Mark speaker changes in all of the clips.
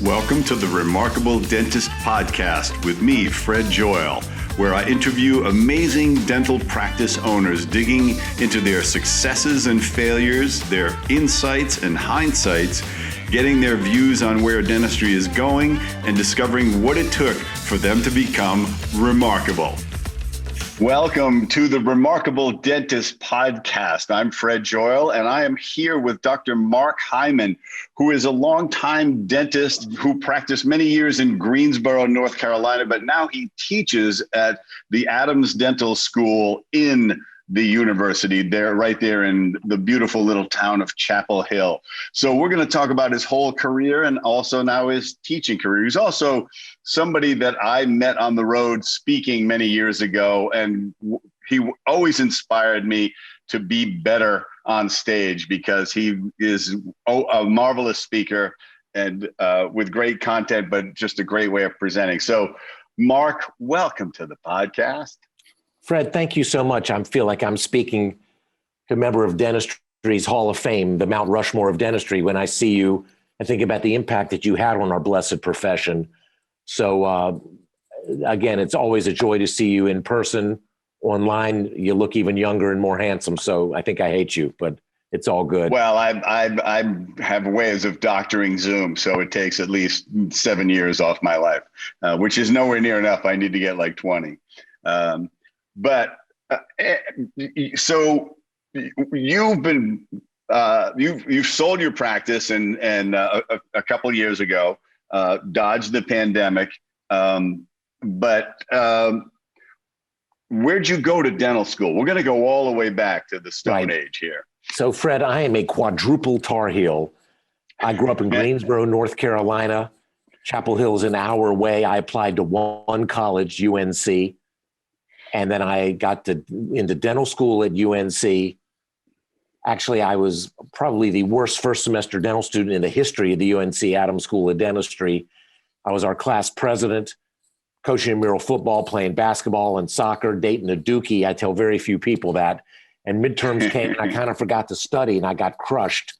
Speaker 1: Welcome to the Remarkable Dentist Podcast with me, Fred Joyal, where I interview amazing dental practice owners digging into their successes and failures, their insights and hindsights, getting their views on where dentistry is going, and discovering what it took for them to become remarkable. Welcome to the Remarkable Dentist Podcast. I'm Fred Joyal, and I am here with Dr. Mark Hyman, who is a longtime dentist who practiced many years in Greensboro, North Carolina, but now he teaches at the Adams Dental School in the university there, right there in the beautiful little town of Chapel Hill. So we're going to talk about his whole career and also now his teaching career. He's also somebody that I met on the road speaking many years ago, and he always inspired me to be better on stage because he is a marvelous speaker and with great content, but just a great way of presenting. So Mark, welcome to the podcast.
Speaker 2: Fred, thank you so much. I feel like I'm speaking to a member of dentistry's Hall of Fame, the Mount Rushmore of dentistry, when I see you and think about the impact that you had on our blessed profession. So again, it's always a joy to see you in person. Online, you look even younger and more handsome. So I think I hate you, but it's all good.
Speaker 1: Well, I have ways of doctoring Zoom, so it takes at least 7 years off my life, which is nowhere near enough. I need to get like 20. So you've been you've sold your practice and a couple of years ago, dodged the pandemic. But where'd you go to dental school? We're going to go all the way back to the Stone Age here.
Speaker 2: So Fred, I am a quadruple tarheel. I grew up in Greensboro, North Carolina. Chapel Hill is an hour away. I applied to one college, UNC. And then I got into dental school at UNC. Actually, I was probably the worst first semester dental student in the history of the UNC Adams School of Dentistry. I was our class president, coaching intramural football, playing basketball and soccer, dating a dookie. I tell very few people that. And midterms came and I kind of forgot to study and I got crushed.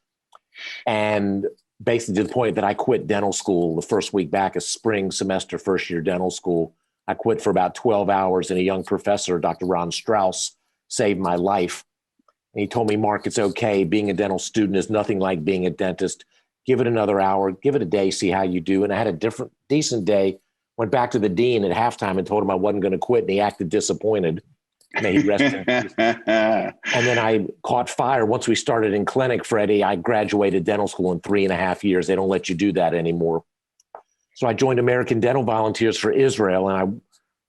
Speaker 2: And basically to the point that I quit dental school the first week back of spring semester, first year dental school. I quit for about 12 hours and a young professor, Dr. Ron Strauss, saved my life. And he told me, Mark, it's okay. Being a dental student is nothing like being a dentist. Give it another hour, give it a day, see how you do. And I had a decent day, went back to the dean at halftime and told him I wasn't going to quit. And he acted disappointed. May he rest in peace. And then I caught fire. Once we started in clinic, Freddie, I graduated dental school in 3.5 years. They don't let you do that anymore. So I joined American Dental Volunteers for Israel, and I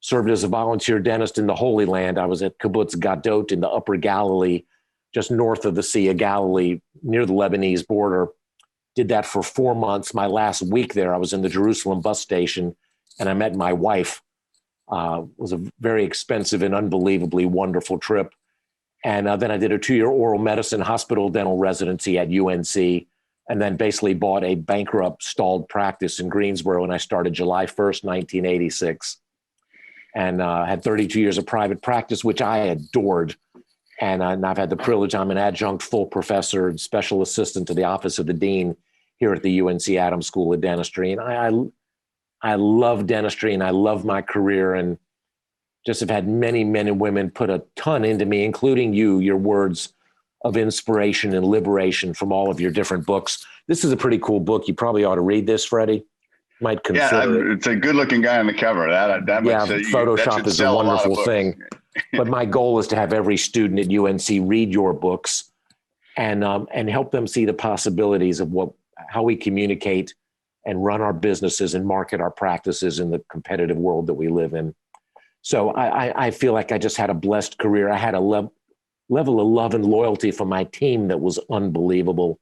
Speaker 2: served as a volunteer dentist in the Holy Land. I was at Kibbutz Gadot in the Upper Galilee, just north of the Sea of Galilee, near the Lebanese border. Did that for 4 months. My last week there, I was in the Jerusalem bus station, and I met my wife. It was a very expensive and unbelievably wonderful trip. And then I did a 2-year oral medicine hospital dental residency at UNC, and then basically bought a bankrupt stalled practice in Greensboro. And I started July 1st, 1986. And had 32 years of private practice, which I adored. And I've had the privilege, I'm an adjunct full professor and special assistant to the office of the dean here at the UNC Adams School of Dentistry. And I love dentistry and I love my career and just have had many men and women put a ton into me, including you, your words of inspiration and liberation from all of your different books. This is a pretty cool book. You probably ought to read this, Freddie. Might consider
Speaker 1: it's a good-looking guy on the cover.
Speaker 2: Photoshop is a wonderful thing. But my goal is to have every student at UNC read your books and help them see the possibilities of how we communicate and run our businesses and market our practices in the competitive world that we live in. So I feel like I just had a blessed career. I had a level of love and loyalty from my team that was unbelievable.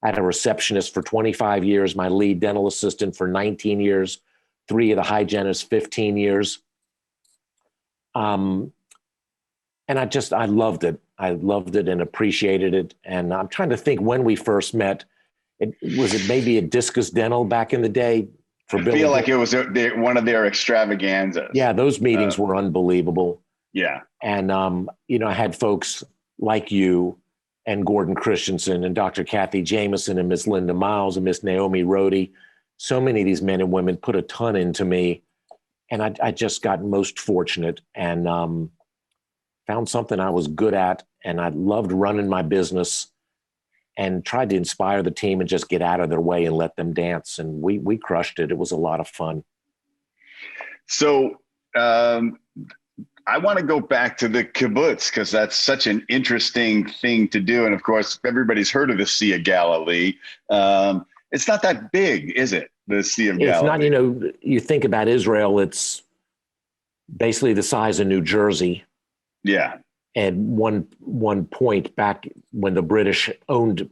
Speaker 2: I had a receptionist for 25 years, my lead dental assistant for 19 years, 3 of the hygienists, 15 years. And I loved it. I loved it and appreciated it. And I'm trying to think when we first met. Was it maybe a Discus Dental back in the day?
Speaker 1: I feel like it was one of their extravaganzas.
Speaker 2: Yeah, those meetings were unbelievable.
Speaker 1: Yeah.
Speaker 2: And, I had folks like you and Gordon Christensen and Dr. Kathy Jameson and Miss Linda Miles and Miss Naomi Rohde. so many of these men and women put a ton into me, and I just got most fortunate and found something I was good at, and I loved running my business and tried to inspire the team and just get out of their way and let them dance. And we crushed it. It was a lot of fun.
Speaker 1: So I want to go back to the kibbutz because that's such an interesting thing to do. And of course, everybody's heard of the Sea of Galilee. It's not that big, is it? The Sea of Galilee.
Speaker 2: It's not, you think about Israel, it's basically the size of New Jersey.
Speaker 1: Yeah.
Speaker 2: At one point back when the British owned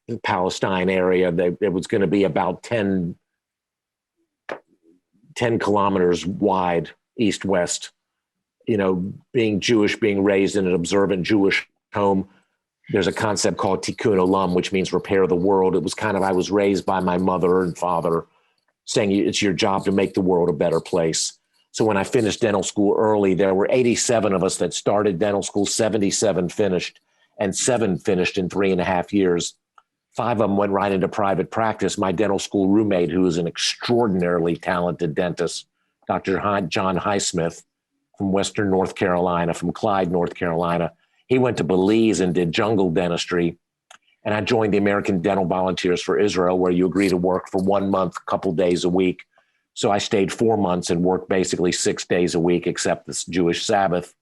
Speaker 2: the Palestine area, it was going to be about 10 kilometers wide, east-west. Being Jewish, being raised in an observant Jewish home, there's a concept called tikkun olam, which means repair the world. It was I was raised by my mother and father saying it's your job to make the world a better place. So when I finished dental school early, there were 87 of us that started dental school, 77 finished, and 7 finished in 3.5 years. 5 of them went right into private practice. My dental school roommate, who is an extraordinarily talented dentist, Dr. John Highsmith from Western North Carolina, from Clyde, North Carolina, he went to Belize and did jungle dentistry. And I joined the American Dental Volunteers for Israel, where you agree to work for 1 month, a couple days a week. So I stayed 4 months and worked basically 6 days a week, except this Jewish Sabbath.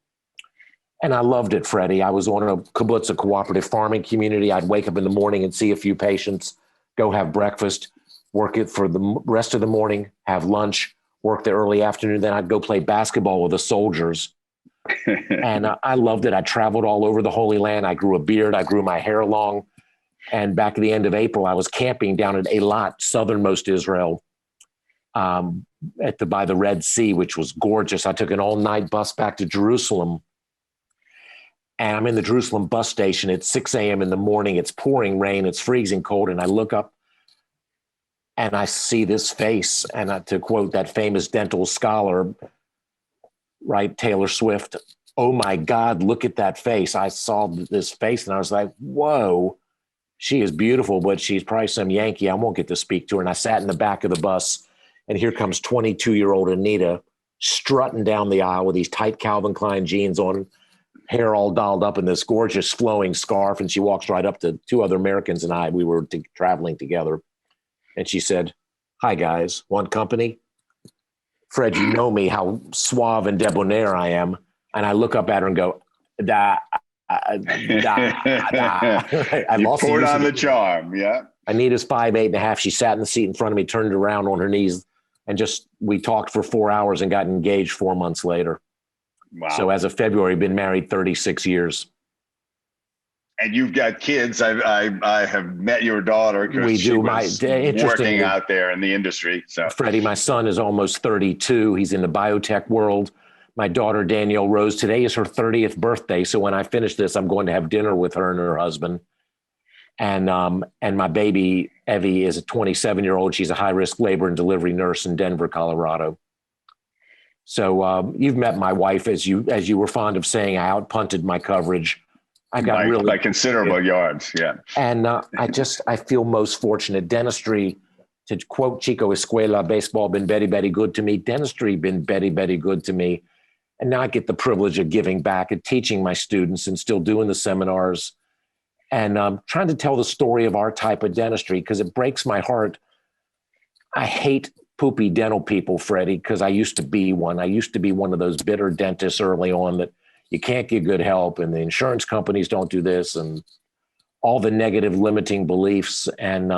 Speaker 2: And I loved it, Freddie. I was on a kibbutz, a cooperative farming community. I'd wake up in the morning and see a few patients, go have breakfast, work it for the rest of the morning, have lunch, work the early afternoon. Then I'd go play basketball with the soldiers. And I loved it. I traveled all over the Holy Land. I grew a beard. I grew my hair long. And back at the end of April, I was camping down at Eilat, southernmost Israel, by the Red Sea, which was gorgeous. I took an all-night bus back to Jerusalem. And I'm in the Jerusalem bus station at 6 a.m. in the morning. It's pouring rain. It's freezing cold. And I look up and I see this face. And to quote that famous dental scholar, right, Taylor Swift, "Oh my God, look at that face." I saw this face and I was like, whoa, she is beautiful, but she's probably some Yankee. I won't get to speak to her. And I sat in the back of the bus, and here comes 22-year-old Anita strutting down the aisle with these tight Calvin Klein jeans on, hair all dolled up in this gorgeous flowing scarf. And she walks right up to 2 other Americans and I. We were traveling together. And she said, "Hi, guys. Want company?" Fred, you know me, how suave and debonair I am. And I look up at her and go, da, da, da. I
Speaker 1: you
Speaker 2: lost
Speaker 1: poured on the charm, yeah.
Speaker 2: Anita's 5'8.5". She sat in the seat in front of me, turned around on her knees, and we talked for 4 hours and got engaged 4 months later.
Speaker 1: Wow.
Speaker 2: So as of February, been married 36 years.
Speaker 1: And you've got kids. I have met your daughter.
Speaker 2: We do.
Speaker 1: Working out there in the industry. So
Speaker 2: Freddie, my son is almost 32. He's in the biotech world. My daughter, Danielle Rose, today is her 30th birthday. So when I finish this, I'm going to have dinner with her and her husband. And my baby, Evie, is a 27-year-old. She's a high-risk labor and delivery nurse in Denver, Colorado. So you've met my wife, as you were fond of saying. I out-punted my coverage. I got
Speaker 1: by considerable yards, yeah.
Speaker 2: And I feel most fortunate. Dentistry, to quote Chico Escuela, baseball been very, very good to me. Dentistry been very, very good to me. And now I get the privilege of giving back and teaching my students and still doing the seminars and trying to tell the story of our type of dentistry, because it breaks my heart. I hate poopy dental people, Freddie, because I used to be one. I used to be one of those bitter dentists early on that you can't get good help, and the insurance companies don't do this, and all the negative limiting beliefs. And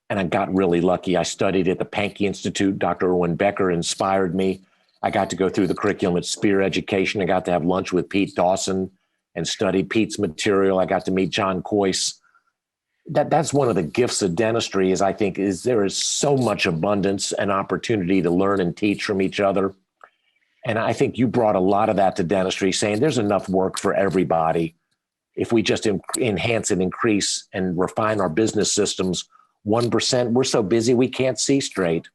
Speaker 2: I got really lucky. I studied at the Pankey Institute. Dr. Erwin Becker inspired me. I got to go through the curriculum at Spear Education. I got to have lunch with Pete Dawson and study Pete's material. I got to meet John Coyce. That's one of the gifts of dentistry, is I think there is so much abundance and opportunity to learn and teach from each other. And I think you brought a lot of that to dentistry, saying there's enough work for everybody. If we just enhance and increase and refine our business systems 1%, we're so busy we can't see straight.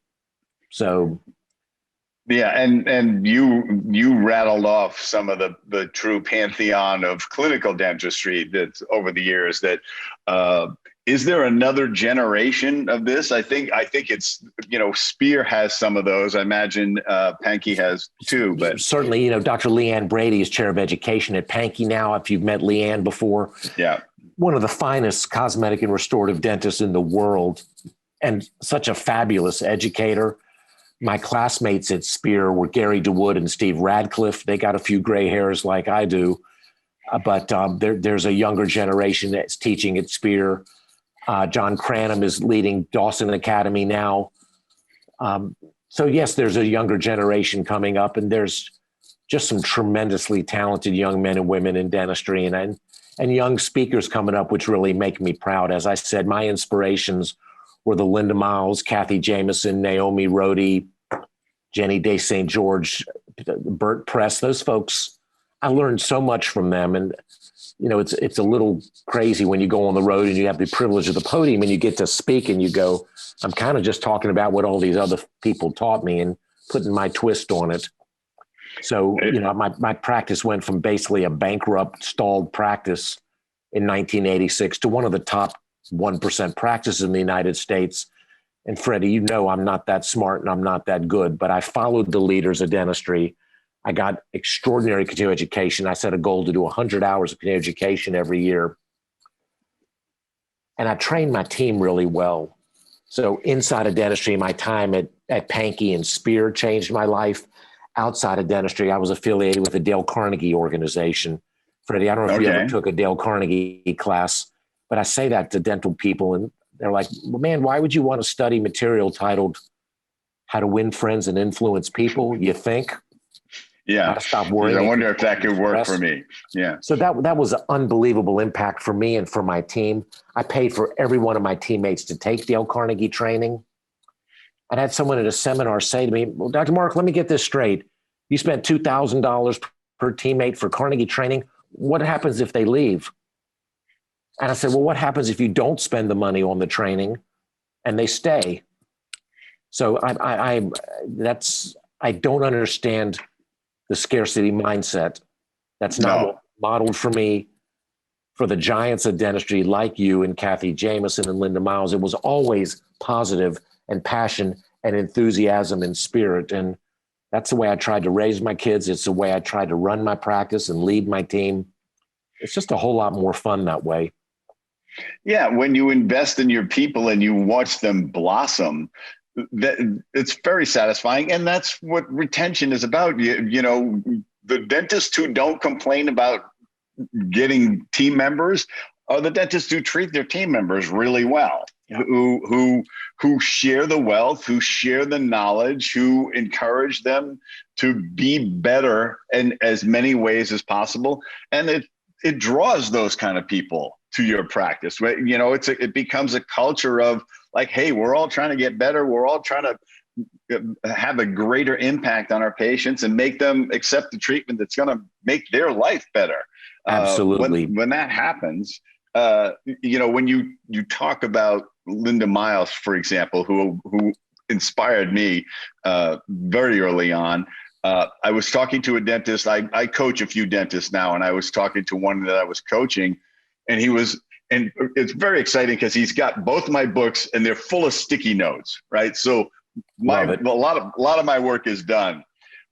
Speaker 2: So,
Speaker 1: yeah, and you rattled off some of the true pantheon of clinical dentistry that's over the years that Is there another generation of this? I think it's, Spear has some of those. I imagine Pankey has too. But
Speaker 2: certainly, Dr. Leanne Brady is chair of education at Pankey now. If you've met Leanne before,
Speaker 1: yeah,
Speaker 2: one of the finest cosmetic and restorative dentists in the world, and such a fabulous educator. My classmates at Spear were Gary DeWood and Steve Radcliffe. They got a few gray hairs like I do, but there's a younger generation that's teaching at Spear. John Cranham is leading Dawson Academy now. So yes, there's a younger generation coming up, and there's just some tremendously talented young men and women in dentistry and young speakers coming up, which really make me proud. As I said, my inspirations were the Linda Miles, Kathy Jameson, Naomi Rohde, Jenny Day St. George, Bert Press. Those folks, I learned so much from them. And, it's a little crazy when you go on the road and you have the privilege of the podium and you get to speak and you go, I'm kind of just talking about what all these other people taught me and putting my twist on it. So, my practice went from basically a bankrupt, stalled practice in 1986 to one of the top 1% practices in the United States. And Freddie, I'm not that smart and I'm not that good, but I followed the leaders of dentistry. I got extraordinary continuing education. I set a goal to do 100 hours of continuing education every year. And I trained my team really well. So inside of dentistry, my time at Pankey and Spear changed my life. Outside of dentistry, I was affiliated with the Dale Carnegie organization. Freddie, I don't know if you ever took a Dale Carnegie class, but I say that to dental people and they're like, well, man, why would you want to study material titled How to Win Friends and Influence People? You think?
Speaker 1: Yeah.
Speaker 2: Stop worrying.
Speaker 1: I wonder if that could work for me. Yeah.
Speaker 2: So that was an unbelievable impact for me and for my team. I paid for every one of my teammates to take Dale Carnegie training. I had someone at a seminar say to me, well, Dr. Mark, let me get this straight. You spent $2,000 per teammate for Carnegie training. What happens if they leave? And I said, well, what happens if you don't spend the money on the training and they stay? So I don't understand the scarcity mindset. That's not modeled for me. For the giants of dentistry like you and Kathy Jameson and Linda Miles, it was always positive and passion and enthusiasm and spirit. And that's the way I tried to raise my kids. It's the way I tried to run my practice and lead my team. It's just a whole lot more fun that way.
Speaker 1: Yeah, when you invest in your people and you watch them blossom, it's very satisfying. And that's what retention is about. The dentists who don't complain about getting team members are the dentists who treat their team members really well, who share the wealth, who share the knowledge, who encourage them to be better in as many ways as possible. And it draws those kind of people to your practice. It becomes a culture of like, hey, we're all trying to get better. We're all trying to have a greater impact on our patients and make them accept the treatment that's going to make their life better.
Speaker 2: Absolutely.
Speaker 1: When that happens, when you talk about Linda Miles, for example, who inspired me very early on. I was talking to a dentist. I coach a few dentists now, and I was talking to one that I was coaching, and and it's very exciting because he's got both my books and they're full of sticky notes, right? So a lot of my work is done,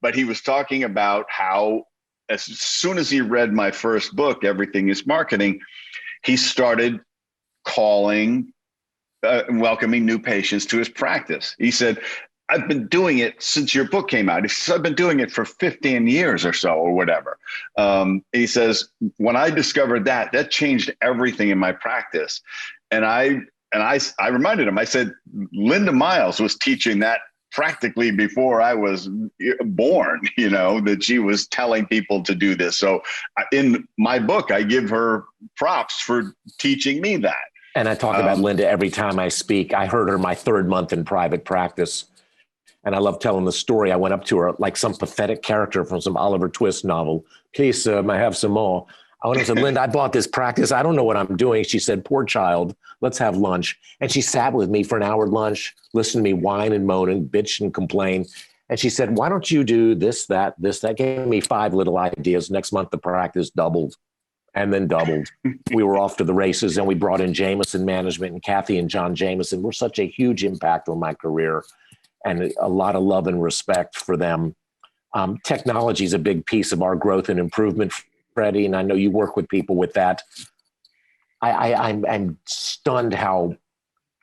Speaker 1: but he was talking about how as soon as he read my first book, Everything is Marketing, he started calling, welcoming new patients to his practice. He said, I've been doing it since your book came out. He says, I've been doing it for 15 years or so or whatever. He says, when I discovered that changed everything in my practice. And I reminded him, I said, Linda Miles was teaching that practically before I was born, that she was telling people to do this. So in my book, I give her props for teaching me that.
Speaker 2: And I talk about Linda every time I speak. I heard her my third month in private practice. And I love telling the story. I went up to her like some pathetic character from some Oliver Twist novel. Please, sir, may I have some more? I went and said, Linda, I bought this practice. I don't know what I'm doing. She said, poor child, let's have lunch. And she sat with me for an hour at lunch, listened to me whine and moan and bitch and complain. And she said, why don't you do this, that, this, that? Gave me 5 little ideas. Next month, the practice doubled. and then doubled. We were off to the races, and we brought in Jameson Management, and Kathy and John Jameson were such a huge impact on my career, and a lot of love and respect for them. Technology is a big piece of our growth and improvement, Freddie, and I know you work with people with that. I'm stunned how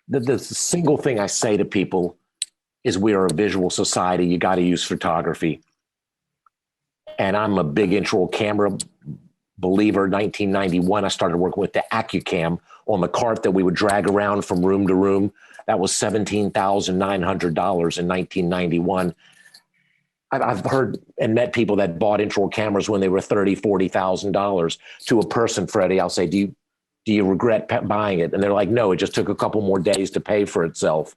Speaker 2: the single thing I say to people is we are a visual society. You got to use photography. And I'm a big intraoral camera believer. 1991, I started working with the AccuCam on the cart that we would drag around from room to room. That was $17,900 in 1991. I've heard and met people that bought intraoral cameras when they were $30,000, $40,000. To a person, Freddie, I'll say, do you regret buying it? And they're like, no, it just took a couple more days to pay for itself.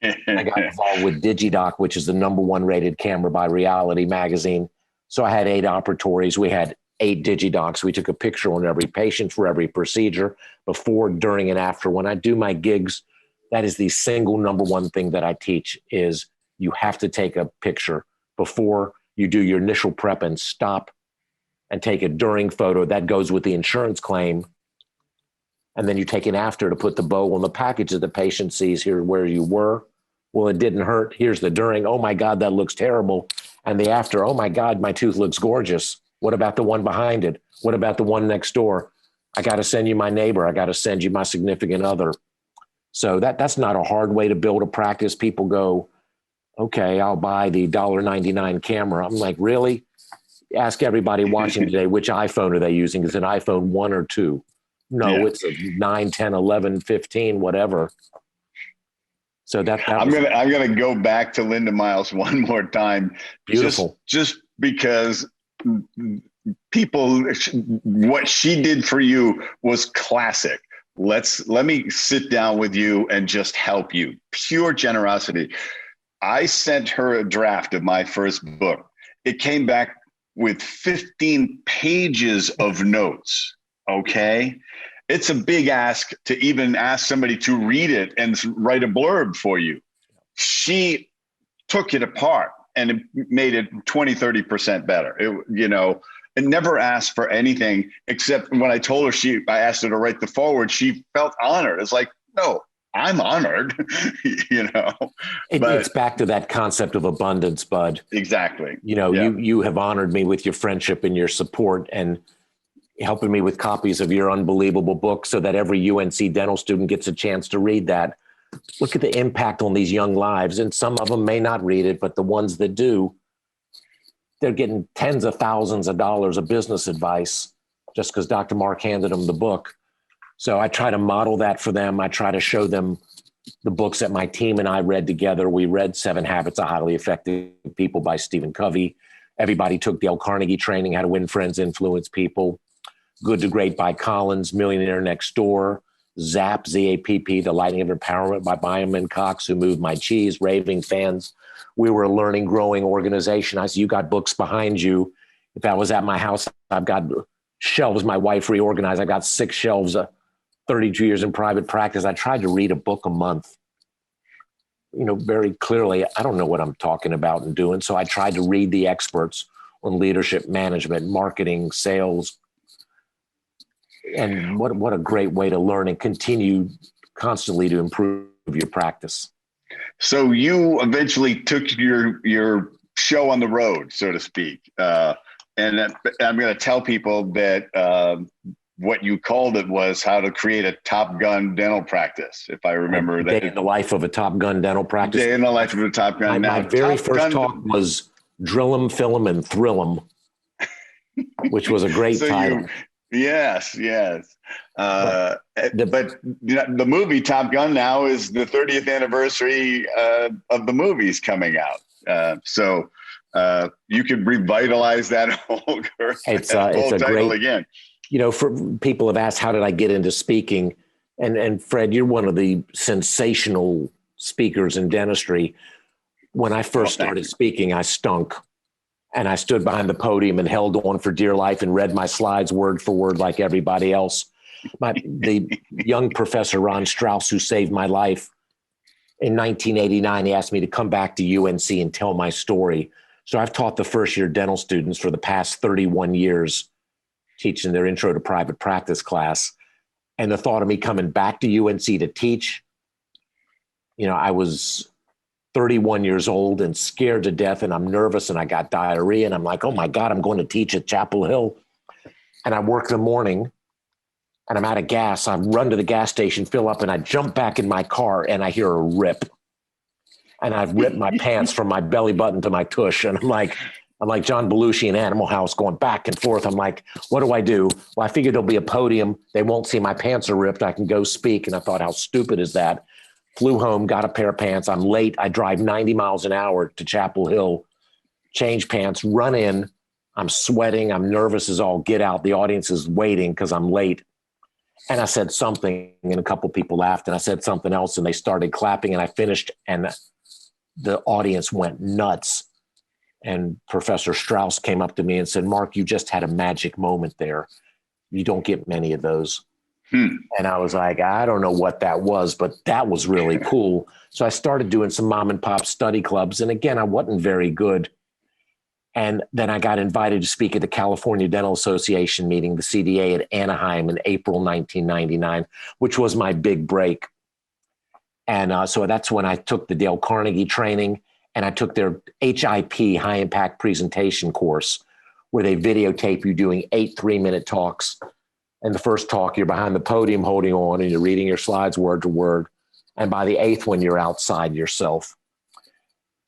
Speaker 2: I got involved with DigiDoc, which is the #1 rated camera by Reality Magazine. So I had 8 operatories. We had 8 DigiDocs. We took a picture on every patient for every procedure, before, during, and after. When I do my gigs, that is the single #1 thing that I teach is you have to take a picture before you do your initial prep and stop and take a during photo. That goes with the insurance claim. And then you take an after to put the bow on the package that the patient sees. Here where you were. Well, it didn't hurt. Here's the during. Oh my God, that looks terrible. And the after. Oh my God, my tooth looks gorgeous. What about the one behind it? What about the one next door? I got to send you my neighbor. I got to send you my significant other. So that's not a hard way to build a practice. People go, okay, I'll buy the $1.99 camera. I'm like, really? Ask everybody watching today, which iPhone are they using? Is it an iPhone 1 or 2? No, It's a 9, 10, 11, 15, whatever. So
Speaker 1: I'm gonna go back to Linda Miles one more time.
Speaker 2: Beautiful.
Speaker 1: Just because people, what she did for you was classic. Let me sit down with you and just help you. Pure generosity. I sent her a draft of my first book. It came back with 15 pages of notes. Okay. It's a big ask to even ask somebody to read it and write a blurb for you. She took it apart and it made it 20, 30% better. It never asked for anything except when I told her I asked her to write the foreword, she felt honored. It's like, no, I'm honored,
Speaker 2: It's back to that concept of abundance, Bud.
Speaker 1: Exactly.
Speaker 2: You have honored me with your friendship and your support and helping me with copies of your unbelievable book so that every UNC dental student gets a chance to read that. Look at the impact on these young lives. And some of them may not read it, but the ones that do, they're getting tens of thousands of dollars of business advice just because Dr. Mark handed them the book. So I try to model that for them. I try to show them the books that my team and I read together. We read 7 Habits of Highly Effective People by Stephen Covey. Everybody took Dale Carnegie training, How to Win Friends, Influence People. Good to Great by Collins, Millionaire Next Door, ZAP, Z-A-P-P, The Lightning of Empowerment by Byron Cox, Who Moved My Cheese, Raving Fans. We were a learning, growing organization. I said, you got books behind you. If I was at my house, I've got shelves my wife reorganized. I got 6 shelves, 32 years in private practice. I tried to read a book a month. Very clearly, I don't know what I'm talking about and doing. So I tried to read the experts on leadership, management, marketing, sales. And what a great way to learn and continue constantly to improve your practice.
Speaker 1: So you eventually took your show on the road, so to speak. And I'm going to tell people that what you called it was How to Create a Top Gun Dental Practice, if I remember that.
Speaker 2: Day in the life of a Top Gun dental practice.
Speaker 1: Day in the life of a Top Gun.
Speaker 2: My very first talk was Drill 'em, Fill 'em, and Thrill 'em, which was a great title.
Speaker 1: Yes. But the movie Top Gun now is the 30th anniversary of the movies coming out. So you could revitalize that whole
Speaker 2: it's a
Speaker 1: title
Speaker 2: great,
Speaker 1: again.
Speaker 2: For people have asked, how did I get into speaking? And Fred, you're one of the sensational speakers in dentistry. When I first started speaking, I stunk. And I stood behind the podium and held on for dear life and read my slides word for word like everybody else. The young professor, Ron Strauss, who saved my life, in 1989, he asked me to come back to UNC and tell my story. So I've taught the first-year dental students for the past 31 years teaching their intro to private practice class. And the thought of me coming back to UNC to teach, I was 31 years old and scared to death, and I'm nervous and I got diarrhea, and I'm like, oh my God, I'm going to teach at Chapel Hill. And I work the morning and I'm out of gas. I run to the gas station, fill up, and I jump back in my car and I hear a rip. And I've ripped my pants from my belly button to my tush. And I'm like John Belushi in Animal House going back and forth. I'm like, what do I do? Well, I figured there'll be a podium. They won't see my pants are ripped. I can go speak. And I thought, how stupid is that? Flew home, got a pair of pants. I'm late. I drive 90 miles an hour to Chapel Hill, change pants, run in. I'm sweating. I'm nervous as all get out. The audience is waiting because I'm late. And I said something, and a couple people laughed, and I said something else, and they started clapping, and I finished, and the audience went nuts. And Professor Strauss came up to me and said, Mark, you just had a magic moment there. You don't get many of those. And I was like, I don't know what that was, but that was really cool. So I started doing some mom and pop study clubs. And again, I wasn't very good. And then I got invited to speak at the California Dental Association meeting, the CDA at Anaheim in April 1999, which was my big break. And so that's when I took the Dale Carnegie training, and I took their HIP, high impact presentation course, where they videotape you doing 8 3-minute talks. And the first talk, you're behind the podium holding on and you're reading your slides word to word. And by the 8th one, you're outside yourself.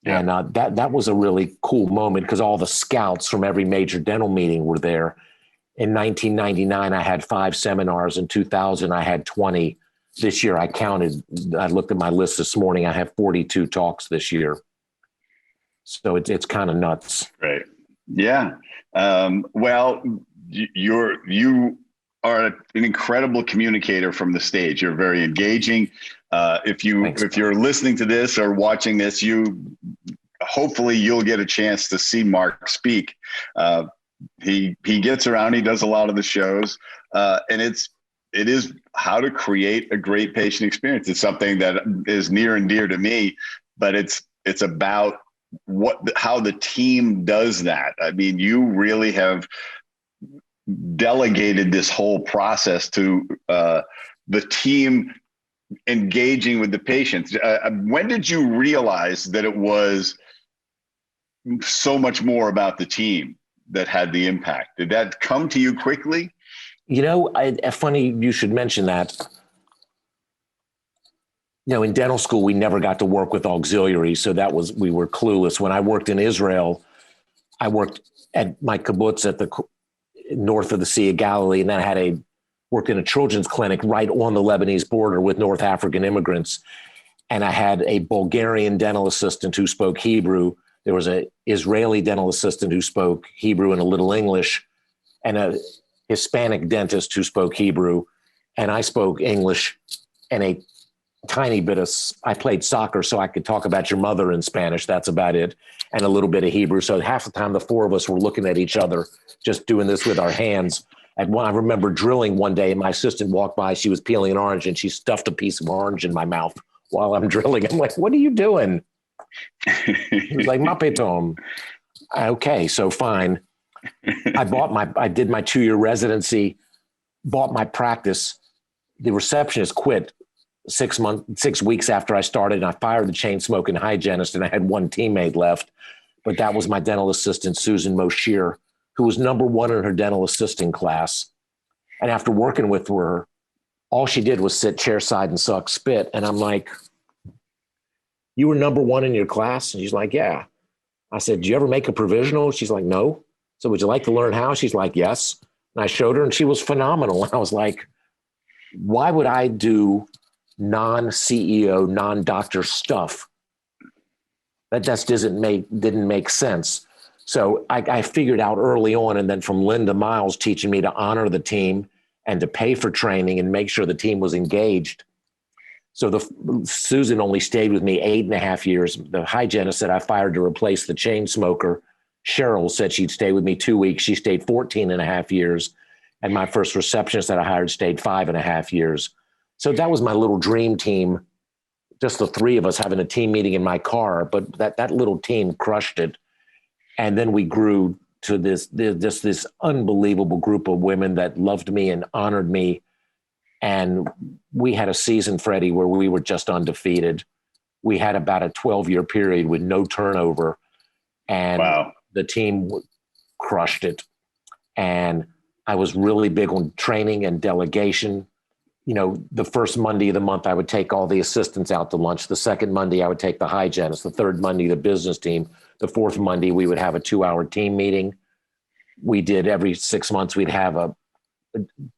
Speaker 2: Yeah. And that was a really cool moment because all the scouts from every major dental meeting were there. In 1999, I had 5 seminars. In 2000, I had 20. This year, I looked at my list this morning. I have 42 talks this year. So it's kind of nuts.
Speaker 1: Right. Yeah. Well, you are an incredible communicator from the stage. You're very engaging. If you're listening to this or watching this, hopefully you'll get a chance to see Mark speak. He gets around. He does a lot of the shows, and it is how to create a great patient experience. It's something that is near and dear to me, but it's about how the team does that. I mean, you really have delegated this whole process to the team engaging with the patients. When did you realize that it was so much more about the team that had the impact? Did that come to you quickly?
Speaker 2: Funny you should mention that. In dental school, we never got to work with auxiliaries. So we were clueless. When I worked in Israel, I worked at my kibbutz at the north of the Sea of Galilee. And then I worked in a children's clinic right on the Lebanese border with North African immigrants. And I had a Bulgarian dental assistant who spoke Hebrew. There was an Israeli dental assistant who spoke Hebrew and a little English, and a Hispanic dentist who spoke Hebrew. And I spoke English and a tiny bit I played soccer, so I could talk about your mother in Spanish. That's about it. And a little bit of Hebrew. So half the time, the 4 of us were looking at each other, just doing this with our hands. And I remember drilling one day, and my assistant walked by. She was peeling an orange, and she stuffed a piece of orange in my mouth while I'm drilling. I'm like, what are you doing? He was like, Mapetom. Okay, so fine. I did my 2-year residency, bought my practice. The receptionist quit 6 weeks after I started, and I fired the chain smoking hygienist, and I had 1 teammate left. But that was my dental assistant, Susan Moshier, who was number 1 in her dental assisting class. And after working with her, all she did was sit chairside and suck spit. And I'm like, you were number 1 in your class? And she's like, yeah. I said, did you ever make a provisional? She's like, no. So would you like to learn how? She's like, yes. And I showed her, and she was phenomenal. And I was like, why would I do non-CEO, non-doctor stuff? That just didn't make sense. So I figured out early on, and then from Linda Miles teaching me to honor the team and to pay for training and make sure the team was engaged. So Susan only stayed with me 8.5 years. The hygienist that I fired to replace the chain smoker, Cheryl, said she'd stay with me 2 weeks. She stayed 14.5 years. And my first receptionist that I hired stayed 5.5 years. So that was my little dream team, just the 3 of us having a team meeting in my car. But that little team crushed it. And then we grew to this unbelievable group of women that loved me and honored me. And we had a season, Freddie, where we were just undefeated. We had about a 12-year period with no turnover, and the team crushed it. And I was really big on training and delegation. You know, the first Monday of the month, I would take all the assistants out to lunch. The second Monday, I would take the hygienist. The third Monday, the business team. The fourth Monday, we would have a 2-hour team meeting. We did every 6 months, we'd have a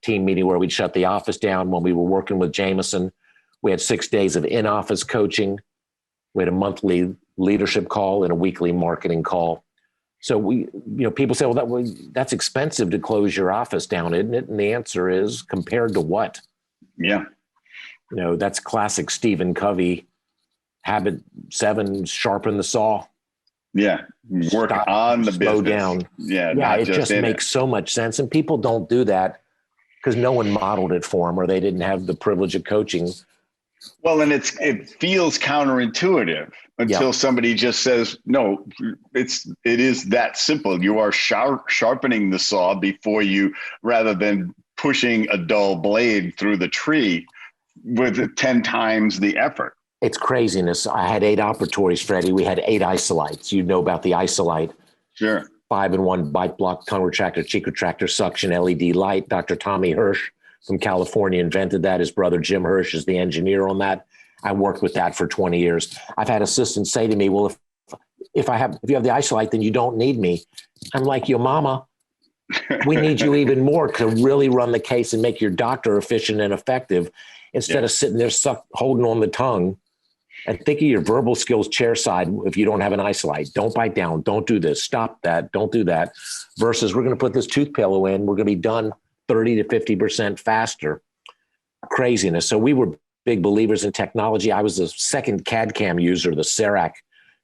Speaker 2: team meeting where we'd shut the office down. When we were working with Jameson, we had 6 days of in-office coaching. We had a monthly leadership call and a weekly marketing call. So people say, well, that's expensive to close your office down, isn't it? And the answer is, compared to what?
Speaker 1: Yeah.
Speaker 2: That's classic Stephen Covey. Habit 7, sharpen the saw.
Speaker 1: Yeah. Work on the business.
Speaker 2: Slow down.
Speaker 1: Yeah.
Speaker 2: It just makes so much sense. And people don't do that because no one modeled it for them, or they didn't have the privilege of coaching.
Speaker 1: Well, and it feels counterintuitive until somebody just says, no, it is that simple. You are sharpening the saw rather than pushing a dull blade through the tree with 10 times the effort.
Speaker 2: It's craziness. I had 8 operatories, Freddie. We had 8 isolites. You know about the isolite.
Speaker 1: Sure.
Speaker 2: 5-in-1 bite block, tongue retractor, cheek retractor, suction, LED light. Dr. Tommy Hirsch from California invented that. His brother, Jim Hirsch, is the engineer on that. I worked with that for 20 years. I've had assistants say to me, well, if you have the isolite, then you don't need me. I'm like, your mama, we need you even more to really run the case and make your doctor efficient and effective instead of sitting there holding on the tongue. And think of your verbal skills chair side if you don't have an isolite. Don't bite down. Don't do this. Stop that. Don't do that. Versus we're going to put this tooth pillow in. We're going to be done 30 to 50% faster. Craziness. So we were big believers in technology. I was the second CAD/CAM user of the CERAC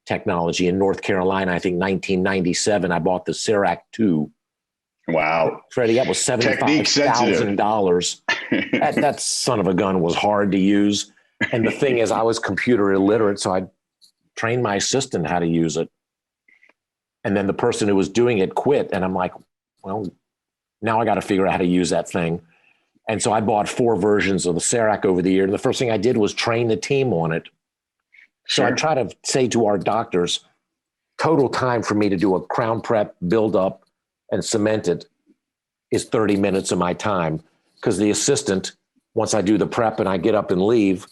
Speaker 2: technology in North Carolina. I think 1997, I bought the CERAC 2.
Speaker 1: Wow.
Speaker 2: Freddie, that was $75,000. That son of a gun was hard to use. And the thing is, I was computer illiterate, so I trained my assistant how to use it. And then the person who was doing it quit. And I'm like, well, now I got to figure out how to use that thing. And so I bought 4 versions of the CERAC over the year. And the first thing I did was train the team on it. So I try to say to our doctors, total time for me to do a crown prep, build up, and cement it is 30 minutes of my time. Because the assistant, once I do the prep and I get up and leave,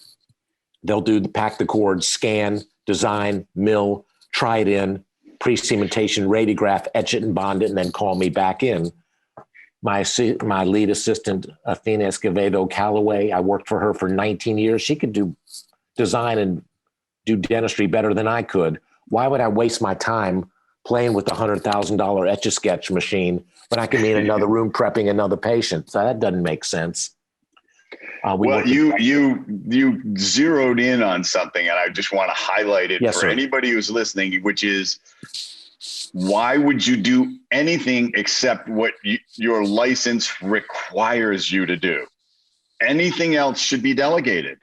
Speaker 2: they'll pack the cords, scan, design, mill, try it in, pre-cementation, radiograph, etch it and bond it, and then call me back in. My lead assistant, Athena Escovedo Calloway, I worked for her for 19 years. She could do design and do dentistry better than I could. Why would I waste my time playing with the $100,000 Etch-a-Sketch machine when I can be in another room prepping another patient? So that doesn't make sense.
Speaker 1: You zeroed in on something, and I just want to highlight it for anybody who's listening, which is, why would you do anything except what your license requires you to do? Anything else should be delegated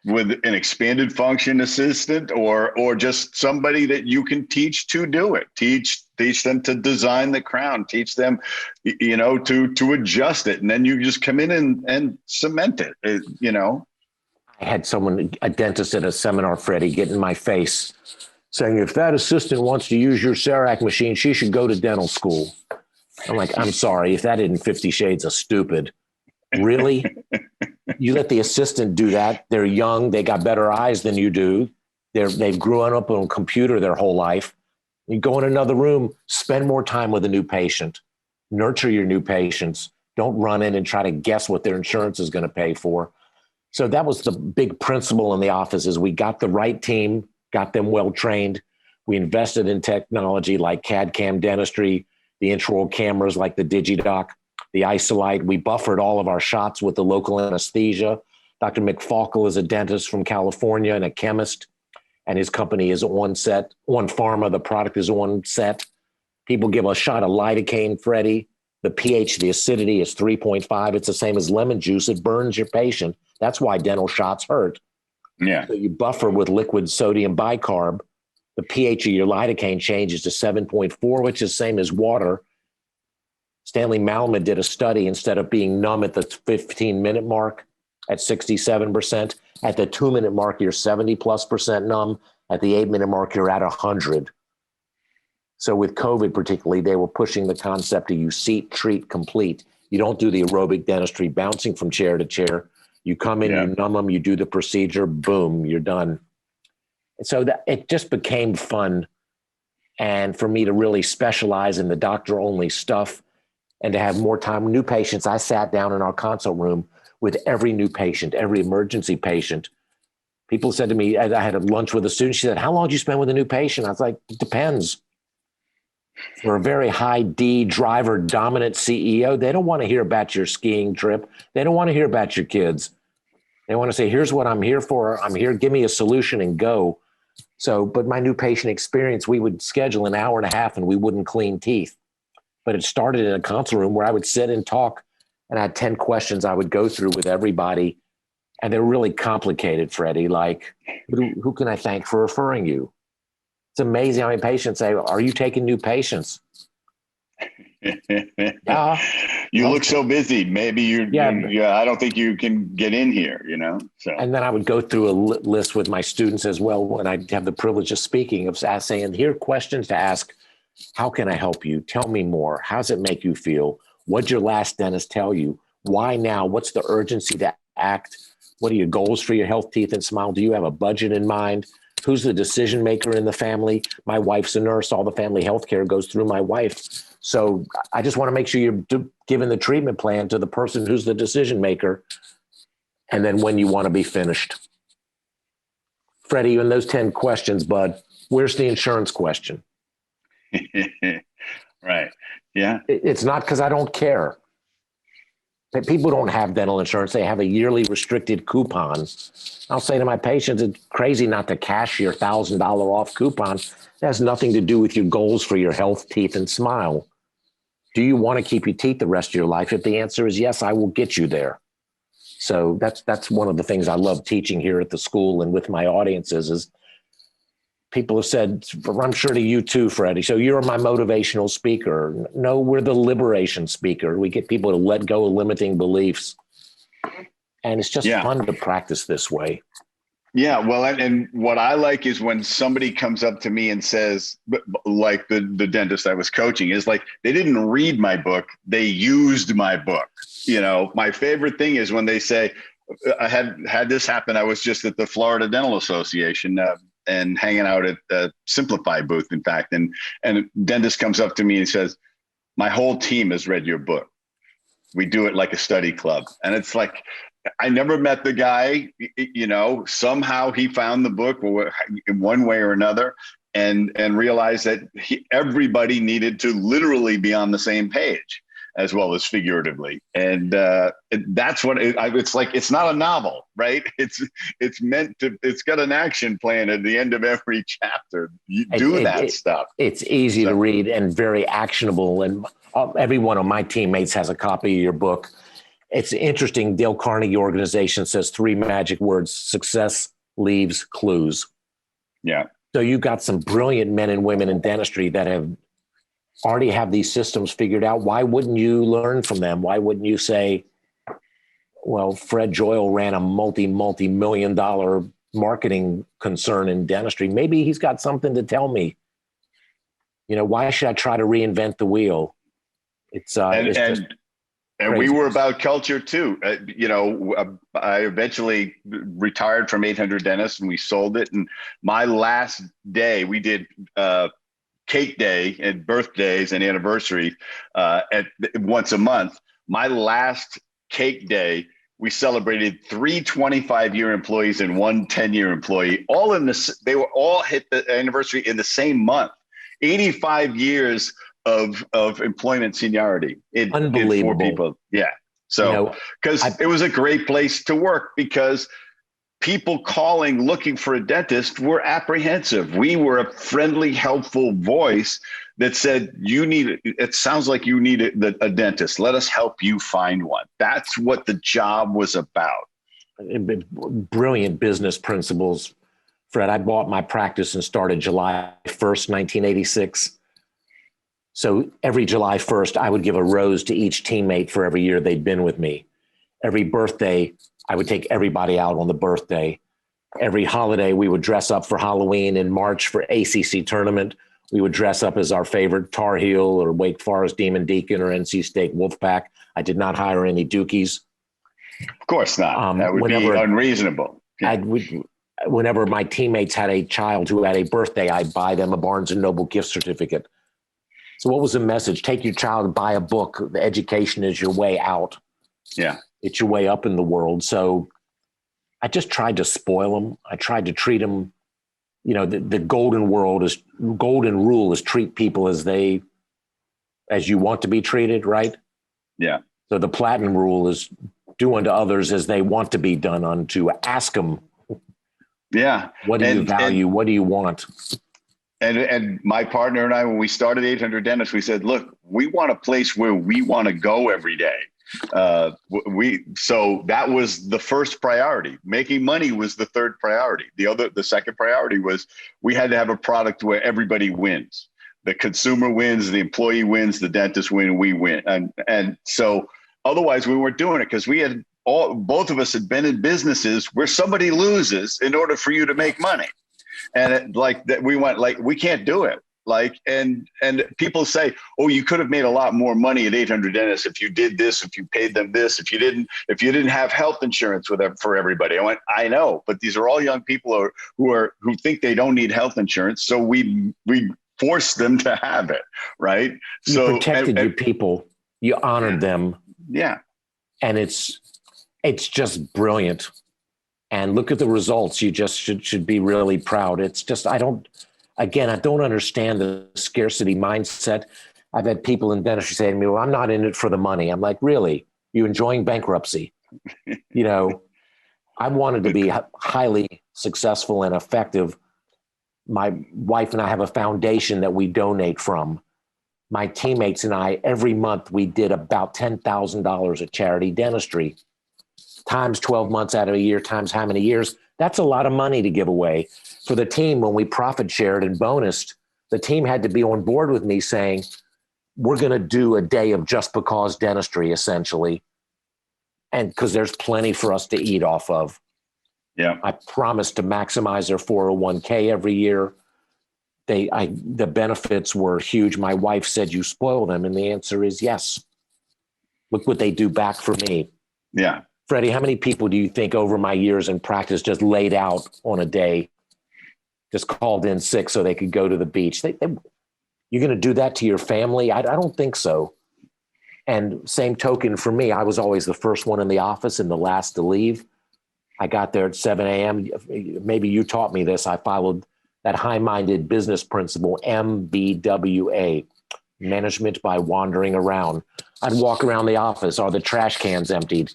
Speaker 1: with an expanded function assistant or just somebody that you can teach to do it. Teach them to design the crown, teach them, to adjust it. And then you just come in and cement it, I
Speaker 2: had a dentist at a seminar, Freddie, get in my face saying, if that assistant wants to use your CERAC machine, she should go to dental school. I'm like, I'm sorry, if that isn't 50 Shades of Stupid. Really? You let the assistant do that. They're young. They got better eyes than you do. They've grown up on a computer their whole life. You go in another room, spend more time with a new patient, nurture your new patients. Don't run in and try to guess what their insurance is going to pay for. So that was the big principle in the office, is we got the right team, got them well-trained. We invested in technology like CAD/CAM dentistry, the intraoral cameras like the DigiDoc, the isolite. We buffered all of our shots with the local anesthesia. Dr. McFalkel is a dentist from California and a chemist, and his company is on set. On Pharma, the product is on set. People give a shot of lidocaine, Freddie. The pH, the acidity is 3.5. It's the same as lemon juice. It burns your patient. That's why dental shots hurt.
Speaker 1: Yeah.
Speaker 2: So you buffer with liquid sodium bicarb. the pH of your lidocaine changes to 7.4, which is the same as water. Stanley Malamuth did a study. Instead of being numb at the 15-minute mark at 67%, at the 2-minute mark, you're 70+% numb. At the 8-minute mark, you're at 100. So with COVID particularly, they were pushing the concept of you seat, treat, complete. You don't do the aerobic dentistry, bouncing from chair to chair. You come in, you numb them, you do the procedure, boom, you're done. So that it just became fun. And for me to really specialize in the doctor-only stuff and to have more time. New patients, I sat down in our consult room with every new patient, every emergency patient. People said to me, I had a lunch with a student, she said, how long do you spend with a new patient? I was like, it depends. For a very high D driver dominant CEO, they don't want to hear about your skiing trip. They don't want to hear about your kids. They want to say, here's what I'm here for. I'm here. Give me a solution and go. So, but my new patient experience, we would schedule an hour and a half and we wouldn't clean teeth. But it started in a consult room where I would sit and talk, and I had 10 questions I would go through with everybody. And they're really complicated, Freddie. Like, who can I thank for referring you? It's amazing how many patients say, are you taking new patients?
Speaker 1: You look so busy. Maybe I don't think you can get in here, So. And
Speaker 2: then I would go through a list with my students as well when I have the privilege of speaking, of saying, here are questions to ask. How can I help you? Tell me more. How does it make you feel? What'd your last dentist tell you? Why now? What's the urgency to act? What are your goals for your health, teeth, and smile? Do you have a budget in mind? Who's the decision maker in the family? My wife's a nurse. All the family health care goes through my wife. So I just want to make sure you're giving the treatment plan to the person who's the decision maker. And then when you want to be finished. Freddie, in those 10 questions, bud, where's the insurance question?
Speaker 1: Right. Yeah.
Speaker 2: It's not because I don't care. People don't have dental insurance. They have a yearly restricted coupon. I'll say to my patients, it's crazy not to cash your $1,000 off coupon. It has nothing to do with your goals for your health, teeth, and smile. Do you want to keep your teeth the rest of your life? If the answer is yes, I will get you there. So that's one of the things I love teaching here at the school and with my audiences is people have said, I'm sure to you too, Freddie, so you're my motivational speaker. No, we're the liberation speaker. We get people to let go of limiting beliefs. And it's just fun to practice this way.
Speaker 1: Yeah, well, and what I like is when somebody comes up to me and says, like the dentist I was coaching, is like, they didn't read my book, they used my book. My favorite thing is when they say, I had this happen. I was just at the Florida Dental Association and hanging out at the Simplify booth, in fact. And a dentist comes up to me and says, my whole team has read your book. We do it like a study club. And it's like, I never met the guy, somehow he found the book in one way or another and realized that everybody needed to literally be on the same page as well as figuratively. And that's what it's like. It's not a novel, right? It's meant to, it's got an action plan at the end of every chapter. You do that stuff.
Speaker 2: It's easy to read and very actionable. And every one of my teammates has a copy of your book. It's interesting. Dale Carnegie organization says 3 magic words: success leaves clues.
Speaker 1: Yeah.
Speaker 2: So you've got some brilliant men and women in dentistry that already have these systems figured out. Why wouldn't you learn from them? Why wouldn't you say, well, Fred Joyal ran a multi-million-dollar marketing concern in dentistry. Maybe he's got something to tell me. Why should I try to reinvent the wheel?
Speaker 1: And we were about culture too. I eventually retired from 800 Dentists and we sold it. And my last day, we did cake day and birthdays and anniversaries once a month. My last cake day, we celebrated 3 25-year employees and 1 10-year employee. They were all hit the anniversary in the same month. 85 years of employment seniority in 4 people. Yeah. So, because it was a great place to work because people calling, looking for a dentist were apprehensive. We were a friendly, helpful voice that said, it sounds like you need a dentist. Let us help you find one. That's what the job was about.
Speaker 2: Brilliant business principles. Fred, I bought my practice and started July 1st, 1986. So every July 1st, I would give a rose to each teammate for every year they'd been with me. Every birthday, I would take everybody out on the birthday. Every holiday, we would dress up for Halloween. In March for ACC tournament, we would dress up as our favorite Tar Heel or Wake Forest Demon Deacon or NC State Wolfpack. I did not hire any Dookies.
Speaker 1: Of course not. That would be unreasonable.
Speaker 2: Whenever my teammates had a child who had a birthday, I'd buy them a Barnes & Noble gift certificate. So what was the message? Take your child and buy a book. The education is your way out.
Speaker 1: Yeah.
Speaker 2: It's your way up in the world. So I just tried to spoil them. I tried to treat them, the golden rule is treat people as you want to be treated, right?
Speaker 1: Yeah.
Speaker 2: So the platinum rule is do unto others as they want to be done unto. Ask them.
Speaker 1: Yeah.
Speaker 2: What do you value? What do you want?
Speaker 1: And my partner and I, when we started 800 Dentists, we said, look, we want a place where we want to go every day. So that was the first priority. Making money was the third priority. The second priority was we had to have a product where everybody wins. The consumer wins, the employee wins, the dentist win, we win. And so otherwise we weren't doing it because both of us had been in businesses where somebody loses in order for you to make money. And we can't do it. And people say, oh, you could have made a lot more money at 800 Dentists if you did this, if you paid them this, if you didn't have health insurance for everybody. I went, I know, but these are all young people who think they don't need health insurance. So we forced them to have it. Right.
Speaker 2: You protected your people. You honored them.
Speaker 1: Yeah.
Speaker 2: And it's just brilliant. And look at the results. You just should be really proud. It's just, I don't understand the scarcity mindset. I've had people in dentistry say to me, well, I'm not in it for the money. I'm like, really? You enjoying bankruptcy? I wanted to be highly successful and effective. My wife and I have a foundation that we donate from. My teammates and I, every month, we did about $10,000 at charity dentistry. Times 12 months out of a year, times how many years, that's a lot of money to give away. For the team, when we profit shared and bonused, the team had to be on board with me saying, we're going to do a day of just because dentistry, essentially. And because there's plenty for us to eat off of.
Speaker 1: Yeah.
Speaker 2: I promised to maximize their 401k every year. The benefits were huge. My wife said, you spoil them. And the answer is yes. Look what they do back for me.
Speaker 1: Yeah.
Speaker 2: Freddie, how many people do you think over my years in practice just laid out on a day, just called in sick so they could go to the beach? You're going to do that to your family? I don't think so. And same token for me, I was always the first one in the office and the last to leave. I got there at 7 a.m. Maybe you taught me this. I followed that high-minded business principle, MBWA, management by wandering around. I'd walk around the office. Are the trash cans emptied?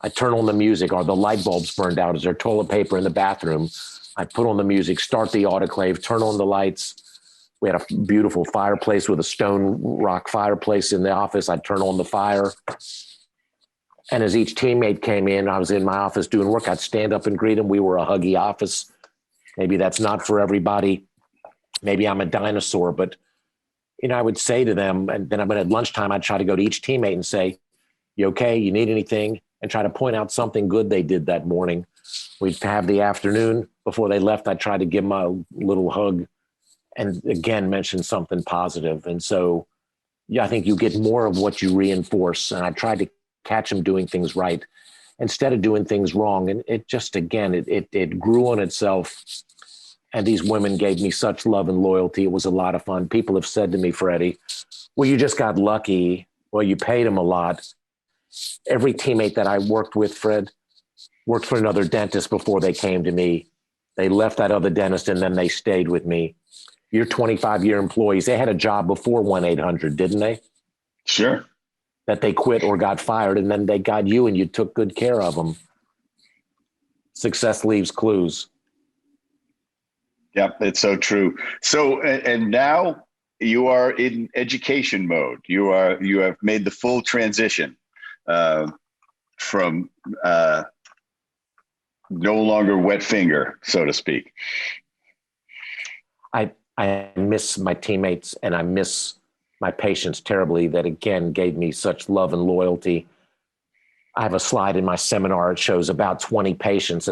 Speaker 2: I turn on the music. Are the light bulbs burned out? Is there toilet paper in the bathroom? I put on the music, start the autoclave, turn on the lights. We had a beautiful fireplace with a stone rock fireplace in the office. I'd turn on the fire. And as each teammate came in, I was in my office doing work. I'd stand up and greet them. We were a huggy office. Maybe that's not for everybody. Maybe I'm a dinosaur, but I would say to them, and then at lunchtime, I'd try to go to each teammate and say, you okay? You need anything? And try to point out something good they did that morning. We'd have the afternoon. Before they left, I'd try to give them a little hug and again, mention something positive. And so, I think you get more of what you reinforce. And I tried to catch them doing things right instead of doing things wrong. And it just, again, it grew on itself. And these women gave me such love and loyalty. It was a lot of fun. People have said to me, Freddie, well, you just got lucky. Well, you paid them a lot. Every teammate that I worked with, Fred, worked for another dentist before they came to me. They left that other dentist and then they stayed with me. Your 25-year employees, they had a job before 1-800, didn't they?
Speaker 1: Sure.
Speaker 2: That they quit or got fired, and then they got you and you took good care of them. Success leaves clues.
Speaker 1: Yep, it's so true. So, and now you are in education mode. You have made the full transition from no longer wet finger, so to speak.
Speaker 2: I miss my teammates and I miss my patients terribly that again gave me such love and loyalty. I have a slide in my seminar. It shows about 20 patients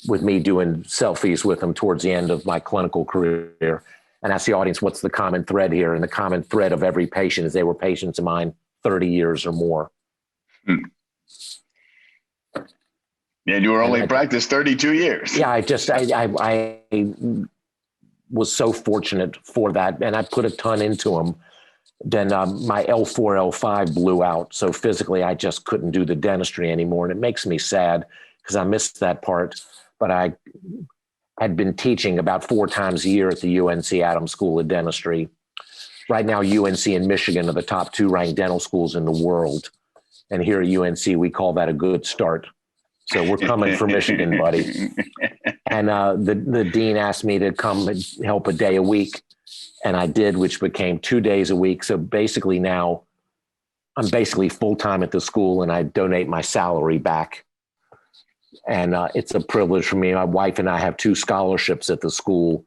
Speaker 2: with me doing selfies with them towards the end of my clinical career. And ask the audience, what's the common thread here? And the common thread of every patient is they were patients of mine 30 years or more.
Speaker 1: And you were only practiced 32 years.
Speaker 2: Yeah, I was so fortunate for that. And I put a ton into them. Then my L4, L5 blew out. So physically, I just couldn't do the dentistry anymore. And it makes me sad because I missed that part. But I had been teaching about 4 times a year at the UNC Adams School of Dentistry. Right now, UNC and Michigan are the top 2 ranked dental schools in the world. And here at UNC, we call that a good start. So we're coming for Michigan, buddy. And the dean asked me to come and help a day a week. And I did, which became 2 days a week. So basically now I'm basically full-time at the school and I donate my salary back. And it's a privilege for me. My wife and I have 2 scholarships at the school.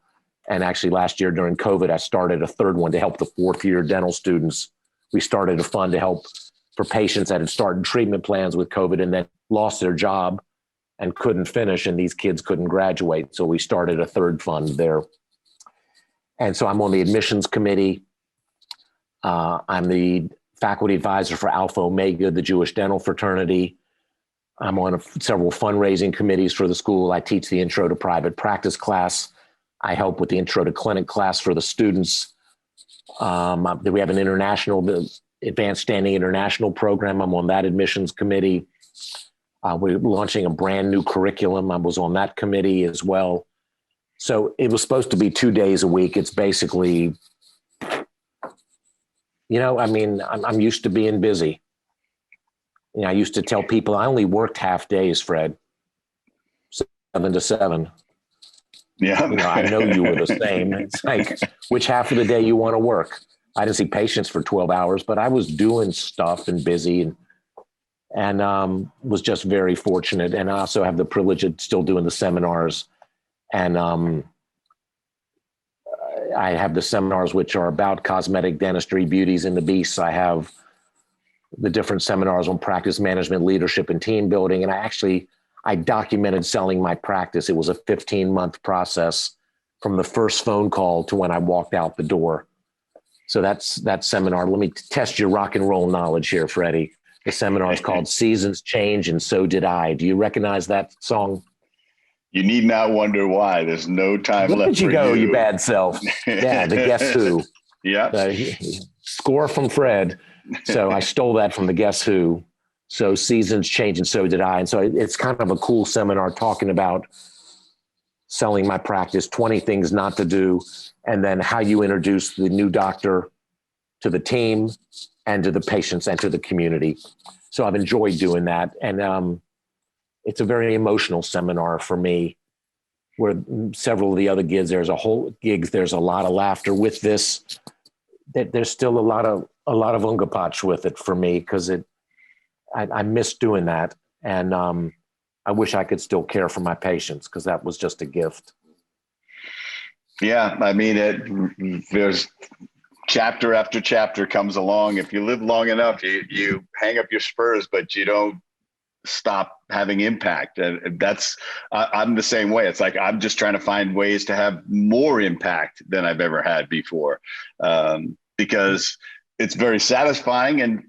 Speaker 2: And actually last year during COVID, I started a 3rd one to help the 4th-year dental students. We started a fund to help for patients that had started treatment plans with COVID and then lost their job and couldn't finish, and these kids couldn't graduate. So we started a 3rd fund there. And so I'm on the admissions committee. I'm the faculty advisor for Alpha Omega, the Jewish dental fraternity. I'm on several fundraising committees for the school. I teach the intro to private practice class. I help with the intro to clinic class for the students. We have an international, advanced standing international program. I'm on that admissions committee. We're launching a brand new curriculum. I was on that committee as well. So it was supposed to be 2 days a week. It's basically, I'm used to being busy. I used to tell people I only worked half days, Fred, 7 to 7.
Speaker 1: Yeah.
Speaker 2: I know you were the same. It's like, which half of the day you want to work? I didn't see patients for 12 hours, but I was doing stuff and busy and was just very fortunate. And I also have the privilege of still doing the seminars. And I have the seminars which are about cosmetic dentistry, beauties and the beasts. I have the different seminars on practice management, leadership, and team building. And I documented selling my practice. It was a 15-month process from the first phone call to when I walked out the door. So that's that seminar. Let me test your rock and roll knowledge here, Freddie. The seminar is called Seasons Change and So Did I. Do you recognize that song?
Speaker 1: You need not wonder why. There's no time left for you.
Speaker 2: Where did you go, you bad self? Yeah, the Guess Who.
Speaker 1: Yeah.
Speaker 2: Score from Fred. So I stole that from the Guess Who. So seasons change and so did I. And so it's kind of a cool seminar talking about selling my practice, 20 things not to do, and then how you introduce the new doctor to the team and to the patients and to the community. So I've enjoyed doing that. And it's a very emotional seminar for me, where several of the other gigs, there's a lot of laughter with this. There's still a lot of ungapach with it for me, because I miss doing that. And I wish I could still care for my patients, because that was just a gift.
Speaker 1: Yeah. I mean, there's chapter after chapter comes along. If you live long enough, you hang up your spurs, but you don't stop having impact. And I'm the same way. It's like, I'm just trying to find ways to have more impact than I've ever had before, because it's very satisfying, and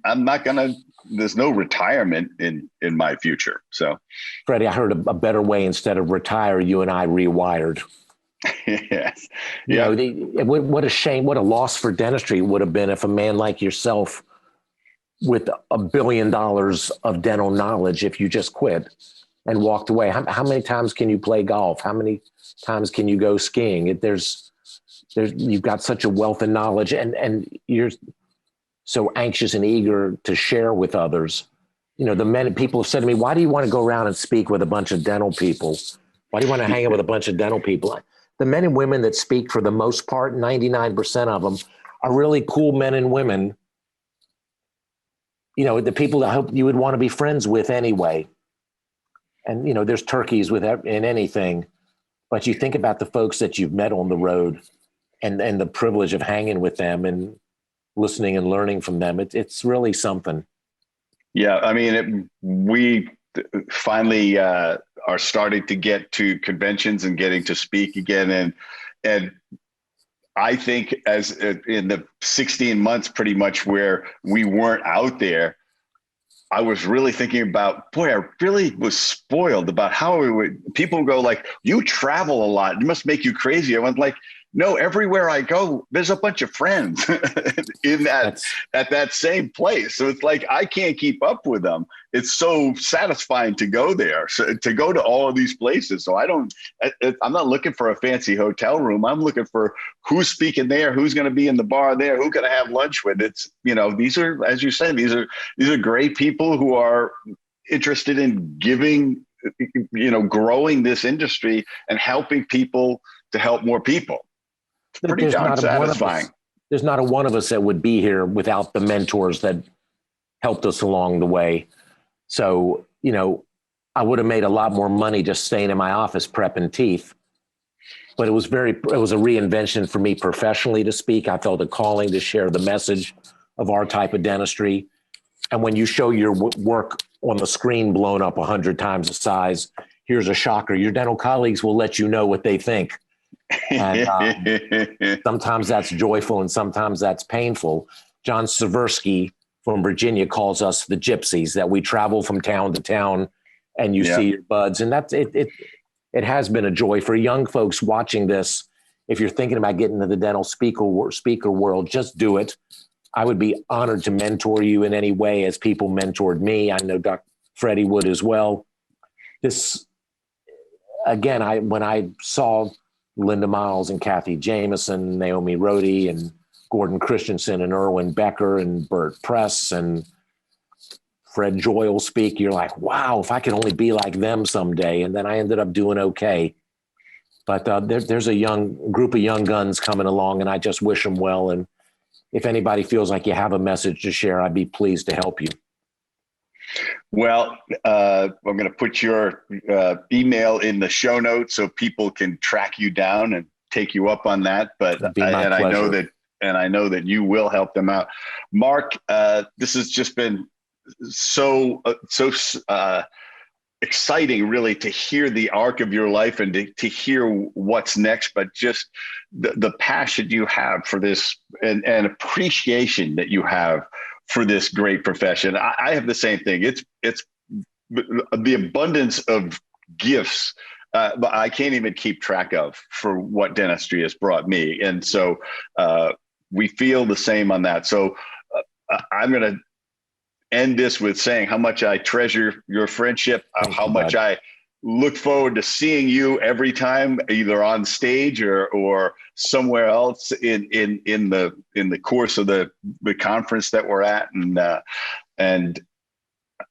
Speaker 1: there's no retirement in my future. So,
Speaker 2: Freddie, I heard a better way. Instead of retire, you and I rewired.
Speaker 1: Yes.
Speaker 2: Yeah. What a shame, what a loss for dentistry would have been if a man like yourself with $1 billion of dental knowledge, if you just quit and walked away. How many times can you play golf? How many times can you go skiing? You've got such a wealth of knowledge, and you're so anxious and eager to share with others. People have said to me, why do you want to go around and speak with a bunch of dental people? Why do you want to hang out with a bunch of dental people? The men and women that speak, for the most part, 99% of them, are really cool men and women. The people that I hope you would want to be friends with anyway. And, there's turkeys in anything, but you think about the folks that you've met on the road and the privilege of hanging with them and listening and learning from them. It's really something.
Speaker 1: Yeah, I mean, we finally are starting to get to conventions and getting to speak again, and I think as in the 16 months pretty much where we weren't out there, I was really thinking about, boy, I really was spoiled about how people go like, you travel a lot. It must make you crazy. I went like, no, everywhere I go, there's a bunch of friends at that same place. So it's like, I can't keep up with them. It's so satisfying to go there, to go to all of these places. So I'm not looking for a fancy hotel room. I'm looking for who's speaking there, who's going to be in the bar there, who can I have lunch with. It's, these are, as you said, these are great people who are interested in giving, growing this industry and helping people to help more people. Pretty darn satisfying.
Speaker 2: There's not a one of us that would be here without the mentors that helped us along the way. So, I would have made a lot more money just staying in my office prepping teeth. But it was a reinvention for me professionally to speak. I felt a calling to share the message of our type of dentistry. And when you show your work on the screen blown up 100 times the size, here's a shocker. Your dental colleagues will let you know what they think. And sometimes that's joyful and sometimes that's painful. John Seversky from Virginia calls us the gypsies, that we travel from town to town and you see your buds. And that's it. It has been a joy for young folks watching this. If you're thinking about getting into the dental speaker world, just do it. I would be honored to mentor you in any way as people mentored me. I know Dr. Freddie would as well. This, again, when I saw Linda Miles and Kathy Jameson, Naomi Rohde and Gordon Christensen and Erwin Becker and Bert Press and Fred Joyal speak, you're like, wow, if I could only be like them someday. And then I ended up doing okay. But there's a young group of young guns coming along, and I just wish them well. And if anybody feels like you have a message to share, I'd be pleased to help you.
Speaker 1: Well, I'm going to put your email in the show notes so people can track you down and take you up on that. But I know that you will help them out. Mark, this has just been so exciting, really, to hear the arc of your life and to hear what's next. But just the passion you have for this and appreciation that you have for this great profession. I have the same thing. It's the abundance of gifts I can't even keep track of for what dentistry has brought me. And so we feel the same on that. So I'm going to end this with saying how much I treasure your friendship, how much I look forward to seeing you every time, either on stage or somewhere else in the course of the conference that we're at. And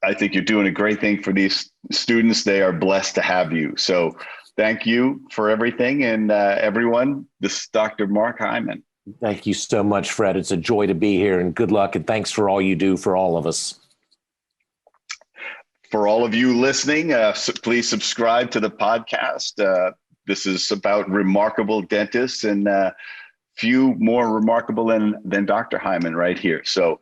Speaker 1: I think you're doing a great thing for these students. They are blessed to have you. So thank you for everything. And everyone, this is Dr. Mark Hyman.
Speaker 2: Thank you so much, Fred. It's a joy to be here, and good luck. And thanks for all you do for all of us.
Speaker 1: For all of you listening, please subscribe to the podcast. This is about remarkable dentists, and few more remarkable than Dr. Hyman right here. So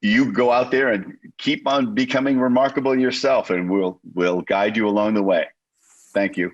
Speaker 1: you go out there and keep on becoming remarkable yourself, and we'll guide you along the way. Thank you.